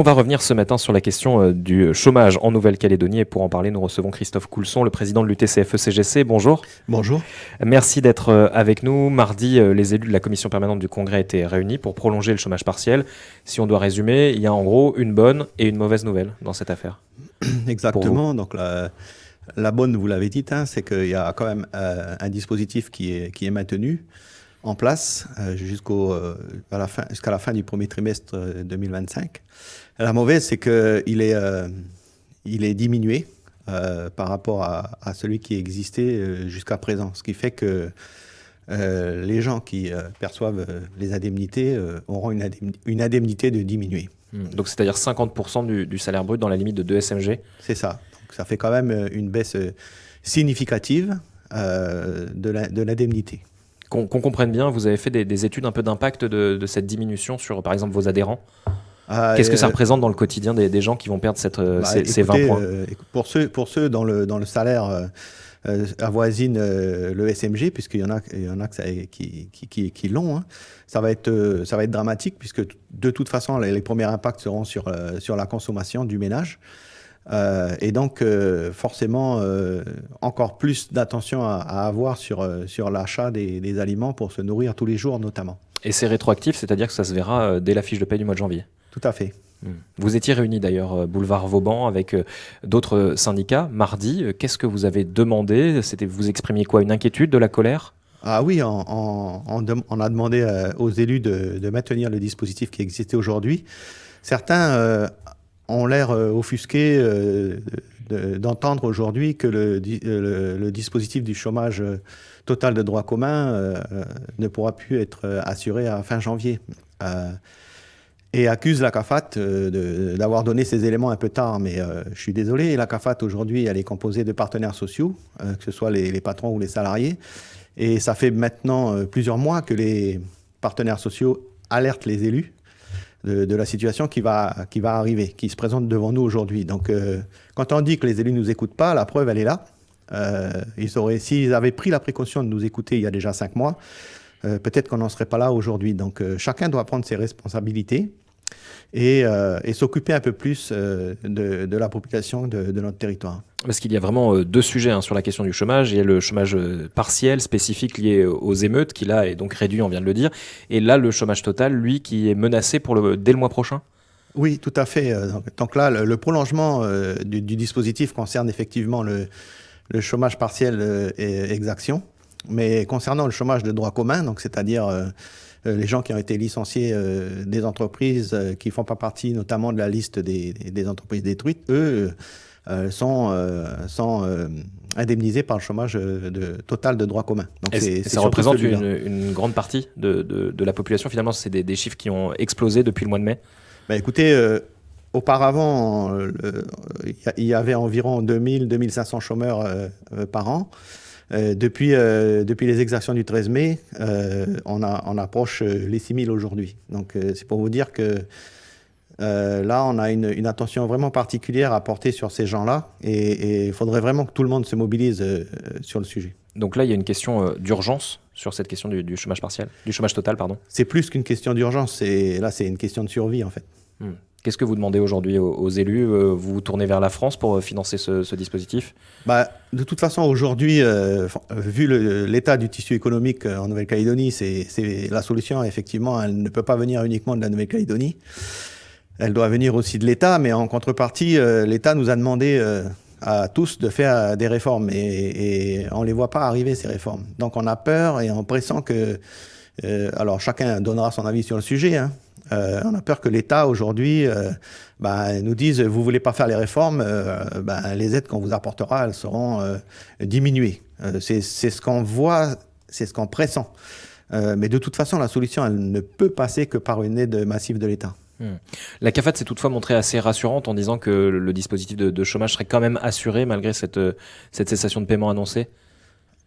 On va revenir ce matin sur la question du chômage en Nouvelle-Calédonie et pour en parler, nous recevons Christophe Coulson, le président de l'UTCFE-CGC. Bonjour. Bonjour. Merci d'être avec nous. Mardi, les élus de la commission permanente du Congrès étaient réunis pour prolonger le chômage partiel. Si on doit résumer, il y a en gros une bonne et une mauvaise nouvelle dans cette affaire. Exactement. Donc la bonne, vous l'avez dit, c'est qu'il y a quand même un dispositif qui est maintenu en place jusqu'à la fin du premier trimestre 2025. La mauvaise, c'est qu'il est diminué par rapport à celui qui existait jusqu'à présent. Ce qui fait que les gens qui perçoivent les indemnités auront une indemnité de diminuer. Donc c'est-à-dire 50% du salaire brut dans la limite de 2 SMG. C'est ça. Donc ça fait quand même une baisse significative de l'indemnité. Qu'on comprenne bien, vous avez fait des études un peu d'impact de cette diminution sur, par exemple, vos adhérents. Qu'est-ce que ça représente dans le quotidien des gens qui vont perdre ces 20 points pour ceux dont le salaire avoisine le SMG, puisqu'il y en a qui l'ont, ça va être dramatique, puisque de toute façon, les premiers impacts seront sur la consommation du ménage. Et donc, forcément, encore plus d'attention à avoir sur l'achat des aliments pour se nourrir tous les jours, notamment. Et c'est rétroactif, c'est-à-dire que ça se verra dès la fiche de paie du mois de janvier. Tout à fait. Vous étiez réunis d'ailleurs, boulevard Vauban, avec d'autres syndicats, mardi. Qu'est-ce que vous avez demandé ? Vous exprimiez quoi ? Une inquiétude, de la colère ? Ah oui, on a demandé aux élus de maintenir le dispositif qui existait aujourd'hui. Certains ont l'air offusqués d'entendre aujourd'hui que le dispositif du chômage total de droit commun ne pourra plus être assuré à fin janvier. Et accuse la CAFAT d'avoir donné ces éléments un peu tard. Mais je suis désolé, la CAFAT aujourd'hui, elle est composée de partenaires sociaux, que ce soit les patrons ou les salariés. Et ça fait maintenant plusieurs mois que les partenaires sociaux alertent les élus de la situation qui va arriver, qui se présente devant nous aujourd'hui. Donc, quand on dit que les élus ne nous écoutent pas, la preuve, elle est là. S'ils avaient pris la précaution de nous écouter il y a déjà 5 mois, peut-être qu'on n'en serait pas là aujourd'hui. Donc, chacun doit prendre ses responsabilités et s'occuper un peu plus de la population de notre territoire. Parce qu'il y a vraiment deux sujets sur la question du chômage. Il y a le chômage partiel, spécifique, lié aux émeutes, qui là est donc réduit, on vient de le dire. Et là, le chômage total, lui, qui est menacé dès le mois prochain. Oui, tout à fait. Donc là, le prolongement du dispositif concerne effectivement le chômage partiel et exaction. Mais concernant le chômage de droit commun, donc c'est-à-dire les gens qui ont été licenciés des entreprises qui ne font pas partie notamment de la liste des entreprises détruites, eux sont indemnisés par le chômage total de droit commun. Donc ça représente une grande partie de la population. Finalement, c'est des chiffres qui ont explosé depuis le mois de mai. Écoutez, auparavant, il y avait environ 2000-2500 chômeurs par an. Depuis les exactions du 13 mai, on approche les 6000 aujourd'hui. Donc c'est pour vous dire que là, on a une attention vraiment particulière à porter sur ces gens-là et il faudrait vraiment que tout le monde se mobilise sur le sujet. Donc là, il y a une question d'urgence sur cette question du chômage partiel, du chômage total, pardon. C'est plus qu'une question d'urgence, c'est une question de survie en fait. Qu'est-ce que vous demandez aujourd'hui aux élus ? Vous vous tournez vers la France pour financer ce dispositif ? De toute façon, aujourd'hui, vu l'état du tissu économique en Nouvelle-Calédonie, c'est la solution, effectivement, elle ne peut pas venir uniquement de la Nouvelle-Calédonie. Elle doit venir aussi de l'État, mais en contrepartie, l'État nous a demandé à tous de faire des réformes et on ne les voit pas arriver, ces réformes. Donc on a peur et en pressant que... alors chacun donnera son avis sur le sujet, on a peur que l'État, aujourd'hui, nous dise « vous ne voulez pas faire les réformes, les aides qu'on vous apportera, elles seront diminuées ». C'est ce qu'on voit, c'est ce qu'on pressent. Mais de toute façon, la solution, elle ne peut passer que par une aide massive de l'État. La CAFAT s'est toutefois montrée assez rassurante en disant que le dispositif de chômage serait quand même assuré malgré cette cessation de paiement annoncée.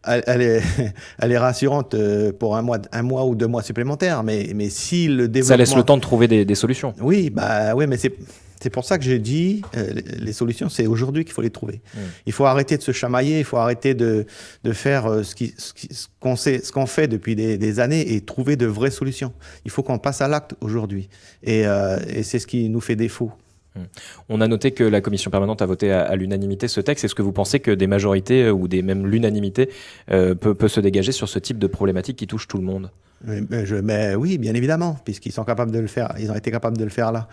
Elle est rassurante pour un mois ou 2 mois supplémentaires, mais si le développement... Ça laisse le temps de trouver des solutions. Oui, mais c'est pour ça que j'ai dit, les solutions, c'est aujourd'hui qu'il faut les trouver. Il faut arrêter de se chamailler, il faut arrêter de faire ce qu'on fait depuis des années et trouver de vraies solutions. Il faut qu'on passe à l'acte aujourd'hui. Et c'est ce qui nous fait défaut. On a noté que la commission permanente a voté à l'unanimité ce texte. Est-ce que vous pensez que des majorités ou même l'unanimité peut se dégager sur ce type de problématique qui touche tout le monde? Mais oui, bien évidemment, puisqu'ils sont capables de le faire. Ils ont été capables de le faire là.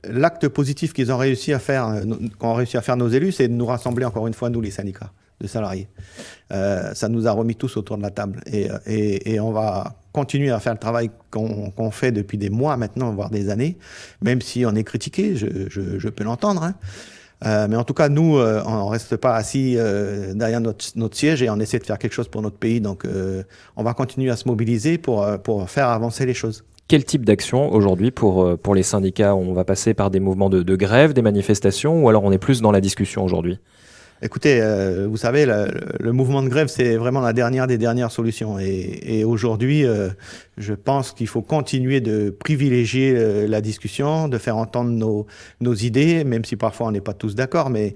L'acte positif qu'ils ont réussi à faire, qu'ont réussi à faire nos élus, c'est de nous rassembler encore une fois, nous les syndicats de salariés. Ça nous a remis tous autour de la table. Et on va continuer à faire le travail qu'on fait depuis des mois maintenant, voire des années, même si on est critiqué, je peux l'entendre. Hein. Mais en tout cas, nous, on ne reste pas assis derrière notre siège et on essaie de faire quelque chose pour notre pays. Donc, on va continuer à se mobiliser pour faire avancer les choses. Quel type d'action aujourd'hui pour les syndicats? On va passer par des mouvements de grève, des manifestations, ou alors on est plus dans la discussion aujourd'hui? Écoutez, vous savez, le mouvement de grève, c'est vraiment la dernière des dernières solutions. Et aujourd'hui, je pense qu'il faut continuer de privilégier la discussion, de faire entendre nos idées, même si parfois on n'est pas tous d'accord, mais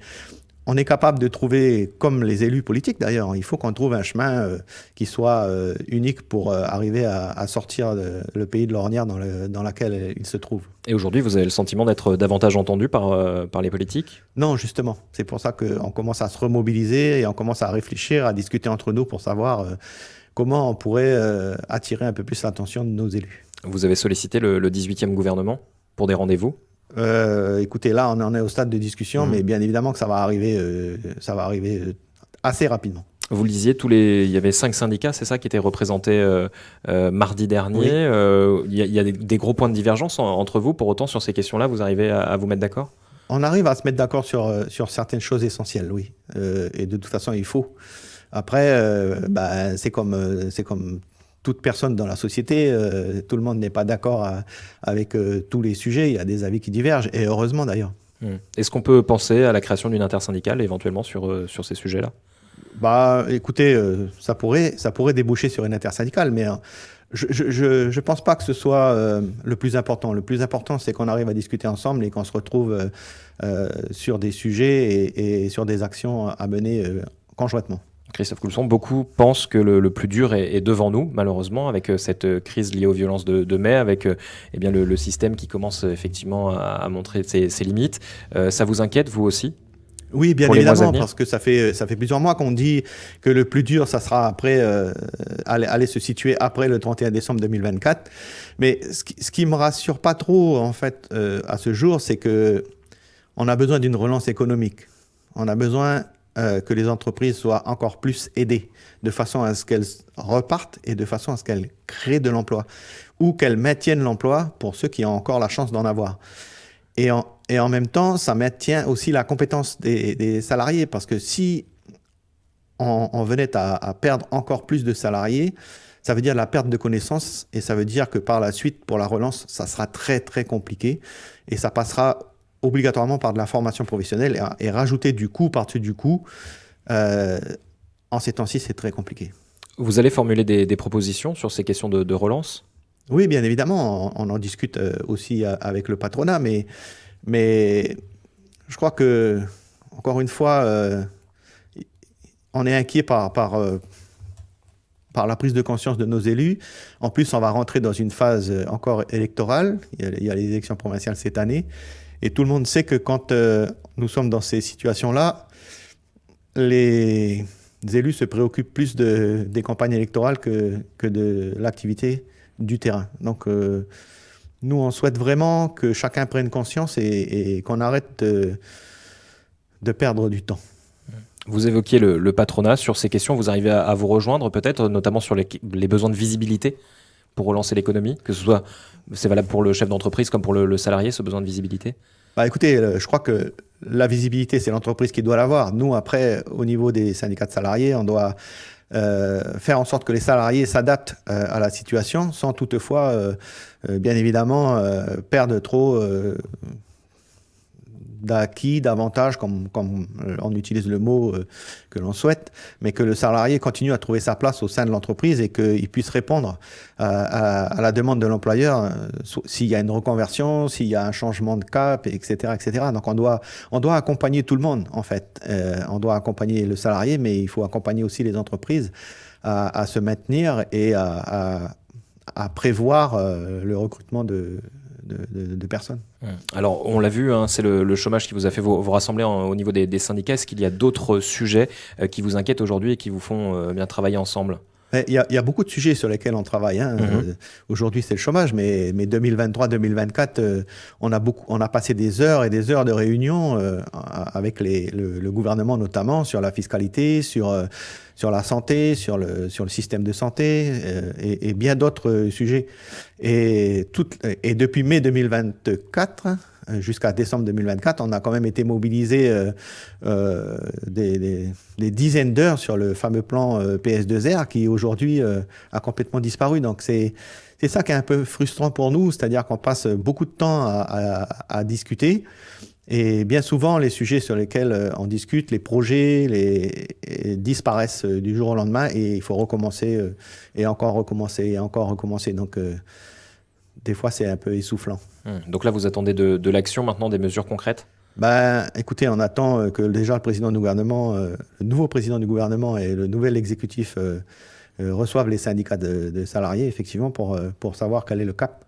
on est capable de trouver, comme les élus politiques d'ailleurs, il faut qu'on trouve un chemin qui soit unique pour arriver à sortir le pays de l'ornière dans laquelle il se trouve. Et aujourd'hui, vous avez le sentiment d'être davantage entendu par les politiques? Non, justement. C'est pour ça qu'on commence à se remobiliser et on commence à réfléchir, à discuter entre nous pour savoir comment on pourrait attirer un peu plus l'attention de nos élus. Vous avez sollicité le 18e gouvernement pour des rendez-vous? Écoutez, là, on en est au stade de discussion, mais bien évidemment que ça va arriver assez rapidement. Vous le disiez, il y avait 5 syndicats, c'est ça, qui étaient représentés mardi dernier. Oui. Il y a des gros points de divergence entre vous. Pour autant, sur ces questions-là, vous arrivez à vous mettre d'accord? On arrive à se mettre d'accord sur certaines choses essentielles, oui. Et de toute façon, il faut. Après, c'est comme toute personne dans la société, tout le monde n'est pas d'accord avec tous les sujets. Il y a des avis qui divergent, et heureusement d'ailleurs. Est-ce qu'on peut penser à la création d'une intersyndicale éventuellement sur ces sujets-là? Écoutez, ça pourrait déboucher sur une intersyndicale, mais je pense pas que ce soit le plus important. Le plus important, c'est qu'on arrive à discuter ensemble et qu'on se retrouve sur des sujets et sur des actions à mener conjointement. Christophe Coulson, beaucoup pensent que le plus dur est devant nous, malheureusement, avec cette crise liée aux violences de mai, avec bien le système qui commence effectivement à montrer ses limites. Ça vous inquiète, vous aussi? Oui, bien évidemment, parce que ça fait plusieurs mois qu'on dit que le plus dur, ça sera après, aller se situer après le 31 décembre 2024. Mais ce qui me rassure pas trop, en fait, à ce jour, c'est que on a besoin d'une relance économique. On a besoin que les entreprises soient encore plus aidées, de façon à ce qu'elles repartent et de façon à ce qu'elles créent de l'emploi, ou qu'elles maintiennent l'emploi pour ceux qui ont encore la chance d'en avoir. Et en même temps, ça maintient aussi la compétence des salariés, parce que si on venait à perdre encore plus de salariés, ça veut dire la perte de connaissances, et ça veut dire que par la suite, pour la relance, ça sera très très compliqué, et ça passera obligatoirement par de la formation professionnelle, et rajouter du coût par-dessus du coût, en ces temps-ci, c'est très compliqué. Vous allez formuler des propositions sur ces questions de relance ? Oui, bien évidemment, on en discute aussi avec le patronat, mais je crois que, encore une fois, on est inquiet par la prise de conscience de nos élus. En plus, on va rentrer dans une phase encore électorale. Il y a les élections provinciales cette année. Et tout le monde sait que quand nous sommes dans ces situations-là, les élus se préoccupent plus des campagnes électorales que de l'activité du terrain. Donc, nous, on souhaite vraiment que chacun prenne conscience et qu'on arrête de perdre du temps. Vous évoquiez le patronat. Sur ces questions, vous arrivez à vous rejoindre peut-être, notamment sur les besoins de visibilité pour relancer l'économie, que ce soit, c'est valable pour le chef d'entreprise comme pour le salarié, ce besoin de visibilité? Écoutez, je crois que la visibilité, c'est l'entreprise qui doit l'avoir. Nous, après, au niveau des syndicats de salariés, on doit faire en sorte que les salariés s'adaptent à la situation, sans toutefois, bien évidemment, perdre trop d'acquis, d'avantages, comme on utilise le mot que l'on souhaite, mais que le salarié continue à trouver sa place au sein de l'entreprise et qu'il puisse répondre à la demande de l'employeur s'il y a une reconversion, s'il y a un changement de cap, etc., etc. Donc on doit accompagner tout le monde, en fait. On doit accompagner le salarié, mais il faut accompagner aussi les entreprises à se maintenir et à prévoir le recrutement de de personnes. Alors, on l'a vu, hein, c'est le chômage qui vous a fait vous rassembler au niveau des syndicats. Est-ce qu'il y a d'autres sujets qui vous inquiètent aujourd'hui et qui vous font bien travailler ensemble ? Il y a beaucoup de sujets sur lesquels on travaille. Hein. Aujourd'hui, c'est le chômage, mais 2023-2024, on a passé des heures et des heures de réunions avec le gouvernement, notamment sur la fiscalité, sur la santé, sur le système de santé et bien d'autres sujets. Et depuis mai 2024 jusqu'à décembre 2024, on a quand même été mobilisé des dizaines d'heures sur le fameux plan PS2R qui aujourd'hui a complètement disparu. Donc c'est ça qui est un peu frustrant pour nous, c'est-à-dire qu'on passe beaucoup de temps à discuter. Et bien souvent, les sujets sur lesquels on discute, les projets, disparaissent du jour au lendemain et il faut recommencer et encore recommencer et encore recommencer. Donc des fois, c'est un peu essoufflant. Donc là, vous attendez de l'action maintenant, des mesures concrètes ? Écoutez, on attend que déjà le nouveau président du gouvernement et le nouvel exécutif reçoivent les syndicats de salariés, effectivement, pour savoir quel est le cap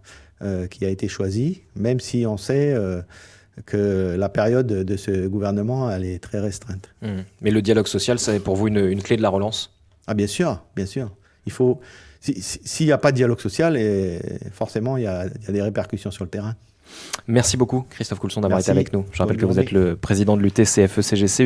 qui a été choisi, même si on sait que la période de ce gouvernement, elle est très restreinte. Mais le dialogue social, c'est pour vous une clé de la relance ? Ah, bien sûr, bien sûr. Il faut... S'il n'y a pas de dialogue social, forcément, il y a des répercussions sur le terrain. Merci beaucoup, Christophe Coulson, d'avoir été avec nous. Je rappelle que vous êtes le président de l'UT CFE-CGC.